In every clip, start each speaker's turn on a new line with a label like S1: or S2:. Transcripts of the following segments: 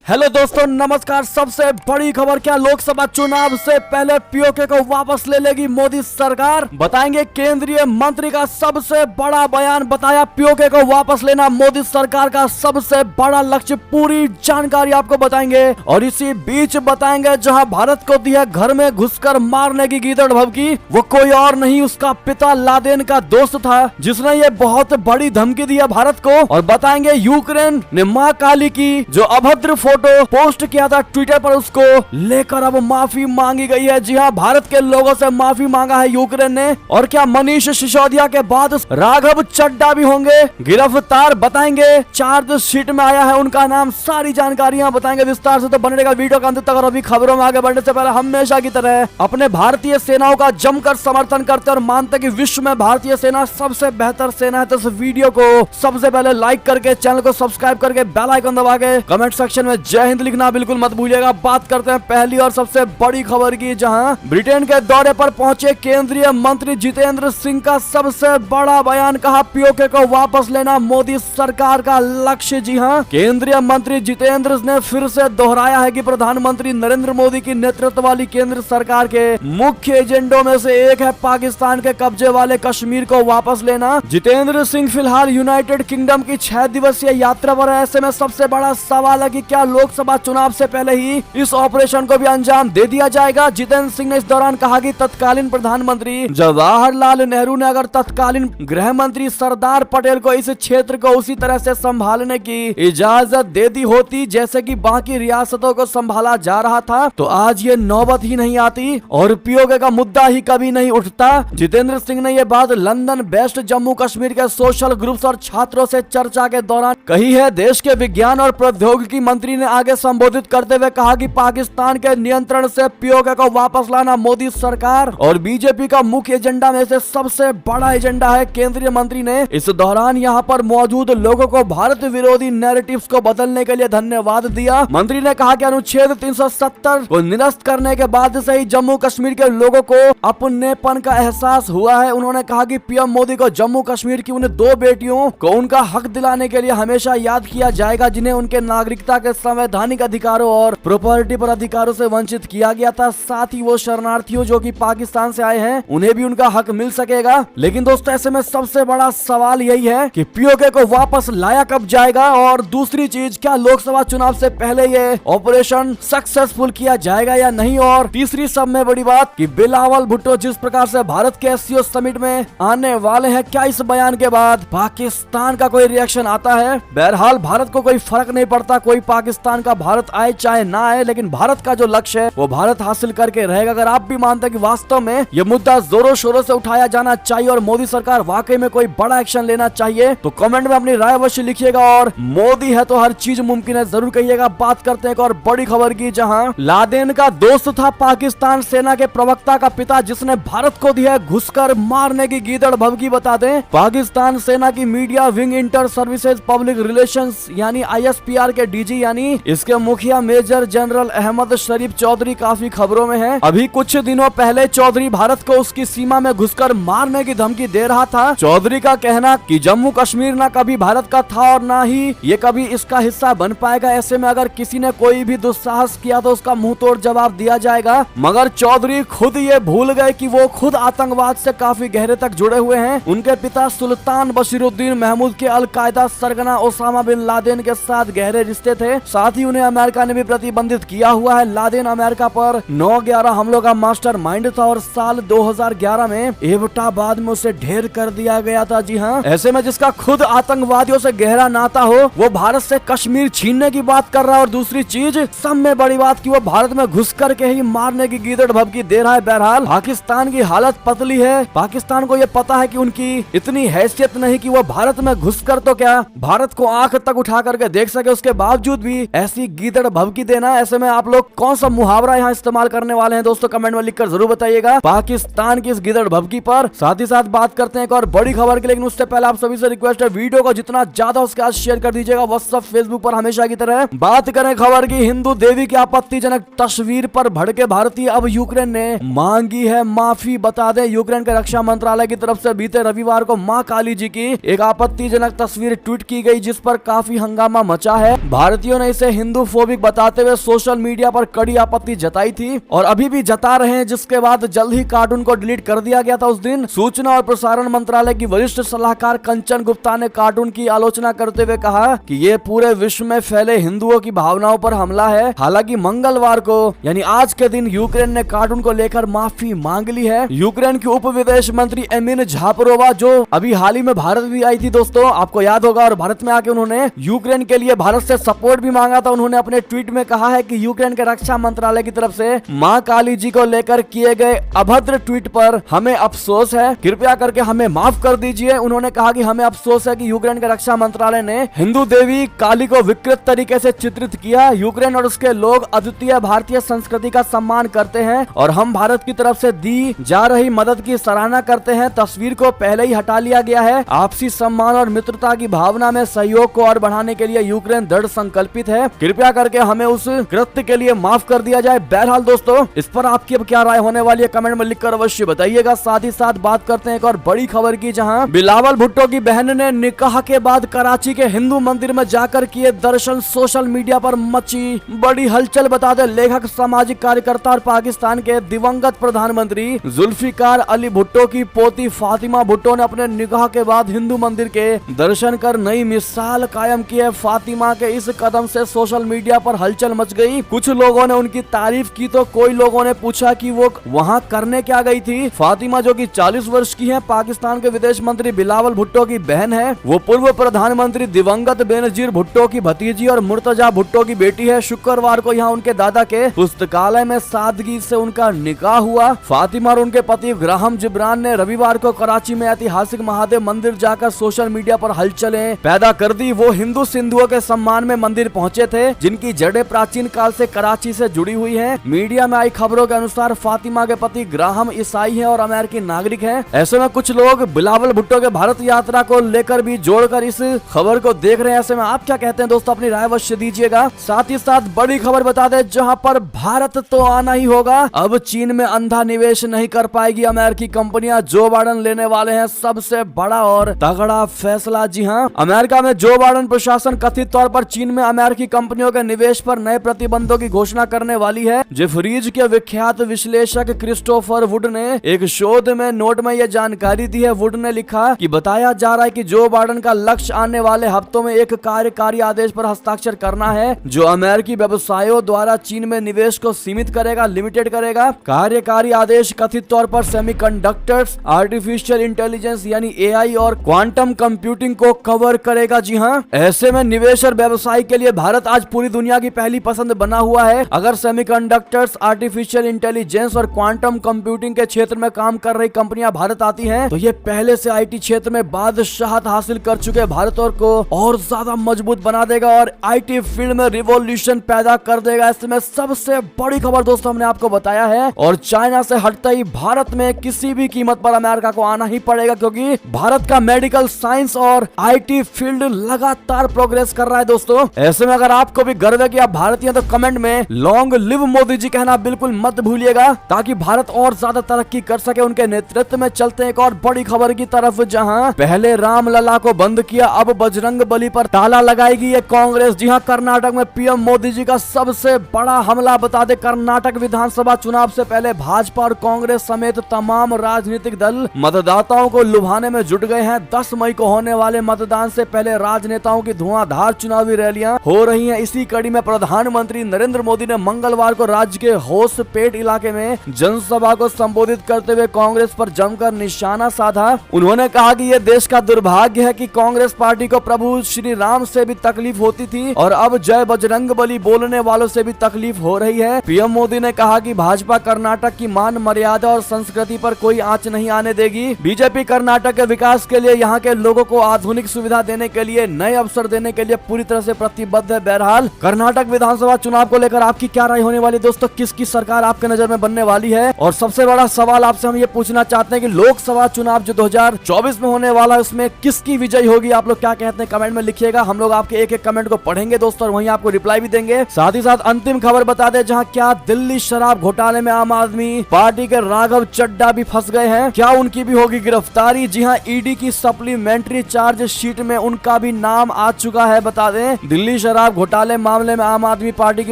S1: Hello दोस्तों, नमस्कार। सबसे बड़ी खबर, क्या लोकसभा चुनाव से पहले पीओके को वापस ले लेगी मोदी सरकार? बताएंगे केंद्रीय मंत्री का सबसे बड़ा बयान। बताया पीओके को वापस लेना मोदी सरकार का सबसे बड़ा लक्ष्य। पूरी जानकारी आपको बताएंगे। और इसी बीच बताएंगे जहां भारत को दी है घर में घुसकर मारने की गीदड़ भभकी, वो कोई और नहीं उसका पिता लादेन का दोस्त था जिसने ये बहुत बड़ी धमकी दी है भारत को। और बताएंगे यूक्रेन ने मां काली की जो अभद्र फोटो पोस्ट किया था ट्विटर पर, उसको लेकर अब माफी मांगी गई है। जी हाँ, भारत के लोगों से माफी मांगा है यूक्रेन ने। और क्या मनीष सिसोदिया के बाद राघव चड्ढा भी होंगे गिरफ्तार? बताएंगे चार्जशीट में आया है उनका नाम। सारी जानकारियां बताएंगे विस्तार से, तो बने रहेगा वीडियो का अंत तक। और अभी खबरों में आगे बढ़ने से पहले हमेशा की तरह अपने भारतीय सेनाओं का जमकर समर्थन करते और मानते कि विश्व में भारतीय सेना सबसे बेहतर सेना है। तो इस वीडियो को सबसे पहले लाइक करके, चैनल को सब्सक्राइब करके, बेल आइकन दबा के कमेंट सेक्शन में जय हिंद लिखना बिल्कुल मत भूलिएगा। बात करते हैं पहली और सबसे बड़ी खबर की, जहां ब्रिटेन के दौरे पर पहुंचे केंद्रीय मंत्री जितेंद्र सिंह का सबसे बड़ा बयान। कहा पीओके को वापस लेना मोदी सरकार का लक्ष्य। जी हां, केंद्रीय मंत्री जितेंद्र ने फिर से दोहराया है कि प्रधानमंत्री नरेंद्र मोदी की नेतृत्व वाली केंद्र सरकार के मुख्य एजेंडों में से एक है पाकिस्तान के कब्जे वाले कश्मीर को वापस लेना। जितेंद्र सिंह फिलहाल यूनाइटेड किंगडम की 6 दिवसीय यात्रा पर है। ऐसे में सबसे बड़ा सवाल है कि क्या लोकसभा चुनाव से पहले ही इस ऑपरेशन को भी अंजाम दे दिया जाएगा? जितेंद्र सिंह ने इस दौरान कहा कि तत्कालीन प्रधानमंत्री जवाहरलाल नेहरू ने अगर तत्कालीन गृह मंत्री सरदार पटेल को इस क्षेत्र को उसी तरह से संभालने की इजाजत दे दी होती जैसे कि बाकी रियासतों को संभाला जा रहा था, तो आज ये नौबत ही नहीं आती और पीओके का मुद्दा ही कभी नहीं उठता। जितेंद्र सिंह ने यह बात लंदन बेस्ड जम्मू कश्मीर के सोशल ग्रुप्स और छात्रों से चर्चा के दौरान कही है। देश के विज्ञान और प्रौद्योगिकी मंत्री ने आगे संबोधित करते हुए कहा कि पाकिस्तान के नियंत्रण से पीओके को वापस लाना मोदी सरकार और बीजेपी का मुख्य एजेंडा में से सबसे बड़ा एजेंडा है। केंद्रीय मंत्री ने इस दौरान यहां पर मौजूद लोगों को भारत विरोधी नैरेटिव्स को बदलने के लिए धन्यवाद दिया। मंत्री ने कहा कि अनुच्छेद 370 को निरस्त करने के बाद से ही जम्मू कश्मीर के लोगों को अपनेपन का एहसास हुआ है। उन्होंने कहा कि पीएम मोदी को जम्मू कश्मीर की उन 2 बेटियों को उनका हक दिलाने के लिए हमेशा याद किया जाएगा जिन्हें उनके नागरिकता के संवैधानिक अधिकारों और प्रॉपर्टी पर अधिकारों से वंचित किया गया था। साथ ही वो शरणार्थियों जो कि पाकिस्तान से आए हैं उन्हें भी उनका हक मिल सकेगा। लेकिन दोस्तों, ऐसे में सबसे बड़ा सवाल यही है कि पीओके को वापस लाया कब जाएगा? और दूसरी चीज, क्या लोकसभा चुनाव से पहले ये ऑपरेशन सक्सेसफुल किया जाएगा या नहीं? और तीसरी सब में बड़ी बात कि बिलावल भुट्टो जिस प्रकार से भारत के एससीओ समिट में आने वाले हैं, क्या इस बयान के बाद पाकिस्तान का कोई रिएक्शन आता है? बहरहाल भारत को कोई फर्क नहीं पड़ता, कोई पाकिस्तान का भारत आए चाहे ना आए, लेकिन भारत का जो लक्ष्य है वो भारत हासिल करके रहेगा। अगर आप भी मानते हैं कि वास्तव में ये मुद्दा जोरों शोरों से उठाया जाना चाहिए और मोदी सरकार वाकई में कोई बड़ा एक्शन लेना चाहिए, तो कमेंट में अपनी राय अवश्य लिखिएगा। और मोदी है तो हर चीज मुमकिन है जरूर कहिएगा। बात करते हैं एक और बड़ी खबर की, जहां लादेन का दोस्त था पाकिस्तान सेना के प्रवक्ता का पिता जिसने भारत को दिया घुसकर मारने की गीदड़ भभकी। बता दें, पाकिस्तान सेना की media wing inter services public relations यानी ISPR के डीजी यानी इसके मुखिया मेजर जनरल अहमद शरीफ चौधरी काफी खबरों में है। अभी कुछ दिनों पहले चौधरी भारत को उसकी सीमा में घुसकर मारने की धमकी दे रहा था। चौधरी का कहना कि जम्मू कश्मीर ना कभी भारत का था और ना ही ये कभी इसका हिस्सा बन पाएगा। ऐसे में अगर किसी ने कोई भी दुस्साहस किया तो उसका मुंह तोड़ जवाब दिया जाएगा। मगर चौधरी खुद ये भूल गए कि वो खुद आतंकवाद से काफी गहरे तक जुड़े हुए हैं। उनके पिता सुल्तान बशीरुद्दीन महमूद के अलकायदा सरगना ओसामा बिन लादेन के साथ गहरे रिश्ते थे। साथ ही उन्हें अमेरिका ने भी प्रतिबंधित किया हुआ है। लादेन अमेरिका पर 9/11 हमलों का मास्टर माइंड था और साल 2011 में एबटाबाद में उसे ढेर कर दिया गया था। जी हाँ, ऐसे में जिसका खुद आतंकवादियों से गहरा नाता हो वो भारत से कश्मीर छीनने की बात कर रहा है। और दूसरी चीज, सब में बड़ी बात कि वो भारत में घुस करके ही मारने की गीदड़ भभकी दे रहा है। बहरहाल पाकिस्तान की हालत पतली है। पाकिस्तान को ये पता है कि उनकी इतनी हैसियत नहीं कि वो भारत में घुसकर तो क्या भारत को आंख तक उठा करके देख सके, उसके बावजूद भी ऐसी गीदड़ भभकी देना। ऐसे में आप लोग कौन सा मुहावरा यहाँ इस्तेमाल करने वाले हैं दोस्तों, कमेंट में लिखकर जरूर बताइएगा पाकिस्तान की इस गीदड़ भभकी पर। साथ ही साथ बात करते हैं एक और बड़ी खबर की, लेकिन उससे पहले आप सभी से रिक्वेस्ट है वीडियो को जितना ज्यादा उसके साथ शेयर कर दीजिएगा व्हाट्सएप फेसबुक पर हमेशा की तरह। बात करें खबर की, हिंदू देवी की आपत्तिजनक तस्वीर पर भड़के भारतीय, अब यूक्रेन ने मांगी है माफी। बता दें, यूक्रेन के रक्षा मंत्रालय की तरफ से बीते रविवार को मां काली जी की एक आपत्तिजनक तस्वीर ट्वीट की गई जिस पर काफी हंगामा मचा है। भारतीयों ने इसे हिंदू फोबिक बताते हुए सोशल मीडिया पर कड़ी आपत्ति जताई थी और अभी भी जता रहे हैं, जिसके बाद जल्द ही कार्टून को डिलीट कर दिया गया था। उस दिन सूचना और प्रसारण मंत्रालय की वरिष्ठ सलाहकार कंचन गुप्ता ने कार्टून की आलोचना करते हुए कहा कि ये पूरे विश्व में फैले हिंदुओं की भावनाओं पर हमला है। हालांकि मंगलवार को यानी आज के दिन यूक्रेन ने कार्टून को लेकर माफी मांग ली है। यूक्रेन की उप विदेश मंत्री एमिन झापरोवा, जो अभी हाल ही में भारत भी आई थी दोस्तों, आपको याद होगा, और भारत में आके उन्होंने यूक्रेन के लिए भारत से सपोर्ट भी मांगा था। उन्होंने अपने ट्वीट में कहा है कि यूक्रेन के रक्षा मंत्रालय की तरफ से मां काली जी को लेकर किए गए अभद्र ट्वीट पर हमें अफसोस है, कृपया करके हमें माफ कर दीजिए। उन्होंने कहा कि हमें अफसोस है कि यूक्रेन के रक्षा मंत्रालय ने हिंदू देवी काली को विकृत तरीके से चित्रित किया। यूक्रेन और उसके लोग अद्वितीय भारतीय संस्कृति का सम्मान करते हैं और हम भारत की तरफ से दी जा रही मदद की सराहना करते हैं। तस्वीर को पहले ही हटा लिया गया है। आपसी सम्मान और मित्रता की भावना में सहयोग को और बढ़ाने के लिए यूक्रेन दृढ़ संकल्पित है। कृपया करके हमें उस कृत्य के लिए माफ कर दिया जाए। बहरहाल दोस्तों, इस पर आपकी अब क्या राय होने वाली है, कमेंट में लिखकर अवश्य बताइएगा। साथ ही साथ बात करते हैं एक और बड़ी खबर की, जहां बिलावल भुट्टो की बहन ने निकाह के बाद कराची के हिंदू मंदिर में जाकर किए दर्शन। सोशल मीडिया पर मची बड़ी हलचल। बता दे, लेखक, सामाजिक कार्यकर्ता और पाकिस्तान के दिवंगत प्रधानमंत्री जुल्फिकार अली भुट्टो की पोती फातिमा भुट्टो ने अपने निकाह के बाद हिंदू मंदिर के दर्शन कर नई मिसाल कायम की है। फातिमा के इस कदम से सोशल मीडिया पर हलचल मच गई। कुछ लोगों ने उनकी तारीफ की तो कोई लोगों ने पूछा कि वो वहां करने क्या गई थी। फातिमा, जो कि 40 वर्ष की है, पाकिस्तान के विदेश मंत्री बिलावल भुट्टो की बहन है। वो पूर्व प्रधानमंत्री दिवंगत बेनजीर भुट्टो की भतीजी और मुर्तजा भुट्टो की बेटी है। शुक्रवार को यहाँ उनके दादा के पुस्तकालय में सादगी से उनका निकाह हुआ। फातिमा और उनके पति ग्राहम जिब्रान ने रविवार को कराची में ऐतिहासिक महादेव मंदिर जाकर सोशल मीडिया पर हलचलें पैदा कर दी। वो हिंदू सिंधुओं के सम्मान में मंदिर पहुंचे थे, जिनकी जड़ें प्राचीन काल से कराची से जुड़ी हुई हैं। मीडिया में आई खबरों के अनुसार फातिमा के पति ग्राहम ईसाई हैं और अमेरिकी नागरिक हैं। ऐसे में कुछ लोग बिलावल भुट्टो के भारत यात्रा को लेकर भी जोड़कर इस खबर को देख रहे हैं। ऐसे में आप क्या कहते हैं दोस्तों, अपनी राय अवश्य दीजिएगा। साथ ही साथ बड़ी खबर बता दें, जहां पर भारत तो आना ही होगा, अब चीन में अंधा निवेश नहीं कर पाएगी अमेरिकी कंपनियां। जो बाइडेन लेने वाले हैं सबसे बड़ा और तगड़ा फैसला। जी हां, अमेरिका में जो बाइडेन प्रशासन कथित तौर पर चीन में अमेरिकी कंपनियों के निवेश पर नए प्रतिबंधों की घोषणा करने वाली है। जेफरीज के विख्यात विश्लेषक क्रिस्टोफर वुड ने एक शोध में नोट में यह जानकारी दी है। वुड ने लिखा कि बताया जा रहा है कि जो बाइडेन का लक्ष्य आने वाले हफ्तों में एक कार्यकारी आदेश पर हस्ताक्षर करना है, जो अमेरिकी व्यवसायों द्वारा चीन में निवेश को सीमित करेगा, लिमिटेड करेगा। कार्यकारी आदेश कथित तौर पर सेमीकंडक्टर्स, आर्टिफिशियल इंटेलिजेंस यानी एआई और क्वांटम कंप्यूटिंग को कवर करेगा। जी हां, ऐसे में निवेश और व्यवसाय के लिए भारत आज पूरी दुनिया की पहली पसंद बना हुआ है। अगर सेमीकंडक्टर्स, आर्टिफिशियल इंटेलिजेंस और क्वांटम कंप्यूटिंग के क्षेत्र में काम कर रही कंपनियां भारत आती हैं, तो ये पहले से आईटी क्षेत्र में बादशाहत हासिल कर चुके भारत को और ज्यादा मजबूत बना देगा और आईटी फील्ड में रिवॉल्यूशन पैदा कर देगा। इसमें सबसे बड़ी खबर दोस्तों हमने आपको बताया है। और चाइना से हटते ही भारत में किसी भी कीमत पर अमेरिका को आना ही पड़ेगा, क्योंकि भारत का मेडिकल साइंस और आईटी फील्ड लगातार प्रोग्रेस कर रहा है दोस्तों। ऐसे में अगर आपको भी गर्व है कि आप भारतीय, तो कमेंट में लॉन्ग लिव मोदी जी कहना बिल्कुल मत भूलिएगा, ताकि भारत और ज्यादा तरक्की कर सके। उनके नेतृत्व में चलते हैं एक और बड़ी खबर की तरफ, जहां पहले रामलला को बंद किया, अब बजरंग बली पर ताला लगाएगी ये कांग्रेस। जी हां, कर्नाटक में पीएम मोदी जी का सबसे बड़ा हमला। बता दे, कर्नाटक विधानसभा चुनाव से पहले भाजपा और कांग्रेस समेत तमाम राजनीतिक दल मतदाताओं को लुभाने में जुट गए हैं। 10 मई को होने वाले मतदान से पहले राजनेताओं की धुआंधार चुनावी रैलियां हो रही हैं। इसी कड़ी में प्रधानमंत्री नरेंद्र मोदी ने मंगलवार को राज्य के होसपेट इलाके में जनसभा को संबोधित करते हुए कांग्रेस पर जमकर निशाना साधा। उन्होंने कहा कि यह देश का दुर्भाग्य है कि कांग्रेस पार्टी को प्रभु श्री राम से भी तकलीफ होती थी और अब जय बजरंग बली बोलने वालों से भी तकलीफ हो रही है। पीएम मोदी ने कहा कि भाजपा कर्नाटक की मान मर्यादा और संस्कृति पर कोई आंच नहीं आने देगी। बीजेपी कर्नाटक के विकास के लिए, यहाँ के लोगों को आधुनिक सुविधा देने के लिए, नए अवसर देने के लिए पूरी तरह से प्रतिबद्ध है। बहरहाल, कर्नाटक विधानसभा चुनाव को लेकर आपकी क्या राय होने वाली दोस्तों, किसकी सरकार आपके नजर में बनने वाली है? और सबसे बड़ा सवाल आपसे हम ये पूछना चाहते हैं कि लोकसभा चुनाव जो 2024 में होने वाला है, उसमें किसकी विजय होगी? आप लोग क्या कहते हैं कमेंट में लिखिएगा। हम लोग आपके एक एक कमेंट को पढ़ेंगे दोस्तों, और वहीं आपको रिप्लाई भी देंगे। साथ ही साथ अंतिम खबर बता दें, जहां क्या दिल्ली शराब घोटाले में आम आदमी पार्टी के राघव चड्ढा भी फंस गए हैं। क्या उनकी भी होगी गिरफ्तारी? जी हां, ईडी की सप्लीमेंट्री चार्ज शीट में उनका भी नाम आ चुका है। बता दें, दिल्ली शराब शराब घोटाले मामले में आम आदमी पार्टी की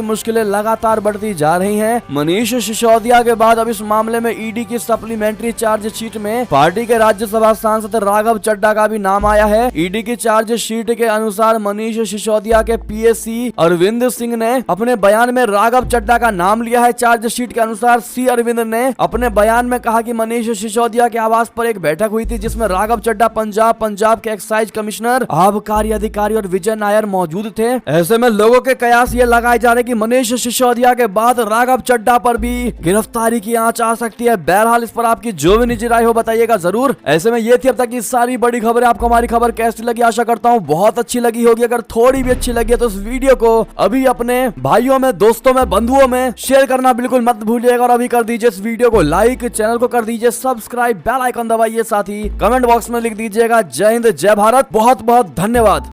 S1: मुश्किलें लगातार बढ़ती जा रही हैं। मनीष सिसोदिया के बाद अब इस मामले में ईडी की सप्लीमेंट्री चार्जशीट में पार्टी के राज्यसभा सांसद राघव चड्ढा का भी नाम आया है। ईडी की चार्जशीट के अनुसार मनीष सिसोदिया के पीएसी अरविंद सिंह ने अपने बयान में राघव चड्ढा का नाम लिया है। चार्जशीट के अनुसार सी अरविंद ने अपने बयान में कहा कि मनीष सिसोदिया के आवास पर एक बैठक हुई थी जिसमें राघव चड्ढा पंजाब के एक्साइज कमिश्नर, आबकारी अधिकारी और विजय नायर मौजूद थे। ऐसे में लोगों के कयास ये लगाए जा रहे कि मनीष सिसोदिया के बाद राघव चड्ढा पर भी गिरफ्तारी की आंच आ सकती है। बहरहाल इस पर आपकी जो भी निजी राय हो बताइएगा जरूर। ऐसे में ये थी अब तक की सारी बड़ी खबरें। आपको हमारी खबर कैसी लगी? आशा करता हूँ बहुत अच्छी लगी होगी। अगर थोड़ी भी अच्छी लगी है तो इस वीडियो को अभी अपने भाइयों में, दोस्तों में, बंधुओं में शेयर करना बिल्कुल मत भूलिएगा और अभी कर दीजिए इस वीडियो को लाइक, चैनल को कर दीजिए सब्सक्राइब, बेल आइकन दबाइए, साथ ही कमेंट बॉक्स में लिख दीजिएगा जय हिंद, जय भारत। बहुत बहुत धन्यवाद।